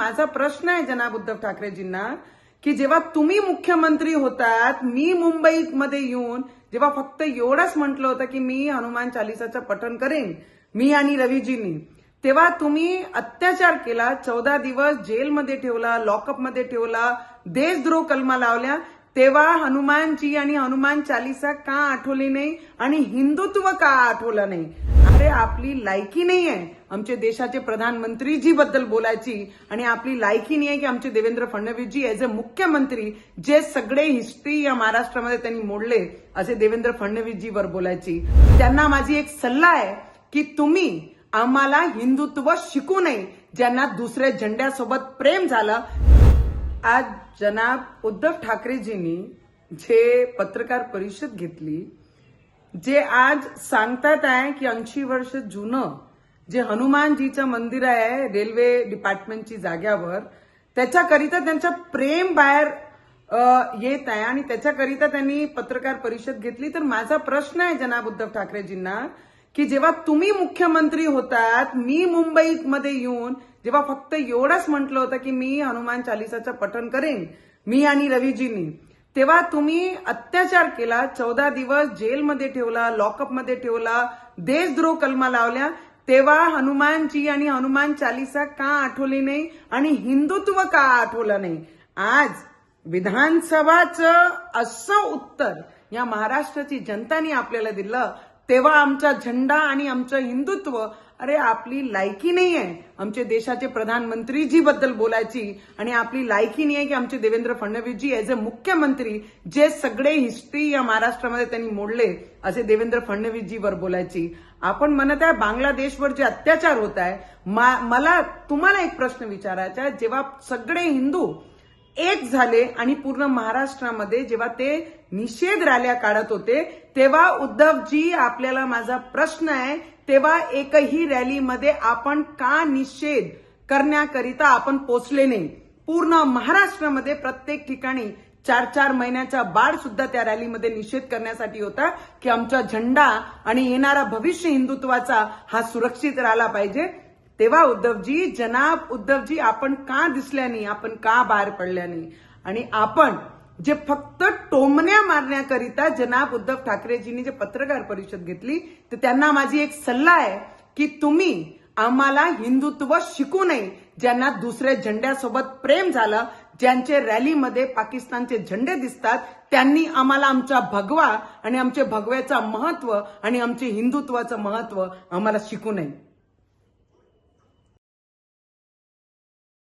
माझा प्रश्न आहे जनाब उद्धव ठाकरेजींना की जेव्हा तुम्ही मुख्यमंत्री होतात, मी मुंबईमध्ये येऊन जेव्हा फक्त एवढंच म्हटलं होतं की मी हनुमान चालिसाचं पठण करेन, मी आणि रवीजींनी, तेव्हा तुम्ही अत्याचार केला, 14 दिवस जेलमध्ये ठेवला, लॉकअपमध्ये ठेवला, देशद्रोह कलमा लावल्या. तेव्हा हनुमानजी आणि हनुमान चालिसा का आठवली नाही आणि हिंदुत्व का आठवलं नाही? अरे आपली लायकी नाही आहे आमचे देशाचे प्रधानमंत्रीजी बद्दल बोलायची आणि आपली लायकी नाही आहे की आमचे देवेंद्र फडणवीसजी एज अ मुख्यमंत्री जे सगळे हिस्ट्री या महाराष्ट्रामध्ये त्यांनी मोडले असे देवेंद्र फडणवीसजीवर बोलायची. त्यांना माझी एक सल्ला आहे की तुम्ही आम्हाला हिंदुत्व शिकू नये, ज्यांना दुसऱ्या झेंड्यासोबत प्रेम झालं. आज जनाब उद्धव ठाकरेजींनी जे पत्रकार परिषद घेतली, जे आज सांगतात आहे की 80 वर्ष जुनं जे हनुमानजीचं मंदिर आहे रेल्वे डिपार्टमेंटची जाग्यावर, त्याच्याकरिता त्यांचं प्रेम बाहेर येत आहे आणि त्याच्याकरिता त्यांनी पत्रकार परिषद घेतली. तर माझा प्रश्न आहे जनाब उद्धव ठाकरेजींना की जेव्हा तुम्ही मुख्यमंत्री होतात, मी मुंबईमध्ये येऊन जेव्हा फक्त एवढंच म्हटलं होतं की मी हनुमान चालिसाचं पठण करेन, मी आणि रवीजींनी, तेव्हा तुम्ही अत्याचार केला, 14 दिवस जेलमध्ये ठेवला, लॉकअपमध्ये ठेवला, देशद्रोह कलमा लावल्या. तेव्हा हनुमानजी आणि हनुमान चालिसा का आठवली नाही आणि हिंदुत्व का आठवलं नाही? आज विधानसभाचं असं उत्तर या महाराष्ट्राची जनतानी आपल्याला दिलं, तेव्हा आमचा झेंडा आणि आमचं हिंदुत्व, अरे आपली लायकी नाही आहे आमचे देशाचे प्रधानमंत्रीजी बद्दल बोलायची आणि आपली लायकी नाही आहे की आमचे देवेंद्र फडणवीसजी एज अ मुख्यमंत्री जे सगळे हिस्ट्री या महाराष्ट्रामध्ये त्यांनी मोडले असे देवेंद्र फडणवीसजीवर बोलायची. आपण म्हणत आहे बांगलादेशवर जे अत्याचार होत आहे, मला तुम्हाला एक प्रश्न विचारायचा आहे. जेव्हा सगळे हिंदू एक झाले आणि पूर्ण महाराष्ट्रामध्ये जेव्हा ते निषेध रॅल्या काढत होते, तेव्हा उद्धवजी आपल्याला माझा प्रश्न आहे, तेव्हा एकही रॅलीमध्ये आपण का निषेध करण्याकरिता आपण पोचले नाही? पूर्ण महाराष्ट्रामध्ये प्रत्येक ठिकाणी 4-4 महिन्याचा बाळ सुद्धा त्या रॅलीमध्ये निषेध करण्यासाठी होता की आमचा झेंडा आणि येणारा भविष्य हिंदुत्वाचा हा सुरक्षित राहिला पाहिजे. तेव्हा उद्धवजी, जनाब उद्धवजी, आपण का दिसल्या नाही, आपण का बाहेर पडल्या नाही? आणि आपण जे फक्त टोमण्या मारण्याकरिता जनाब उद्धव ठाकरेजींनी जे पत्रकार परिषद घेतली, तर त्यांना माझी एक सल्ला आहे की तुम्ही आम्हाला हिंदुत्व शिकू नये, ज्यांना दुसऱ्या झेंड्यासोबत प्रेम झालं, ज्यांचे रॅलीमध्ये पाकिस्तानचे झेंडे दिसतात, त्यांनी आम्हाला आमचा भगवा आणि आमचे भगव्याचं महत्व आणि आमचे हिंदुत्वाचं महत्व आम्हाला शिकू नये.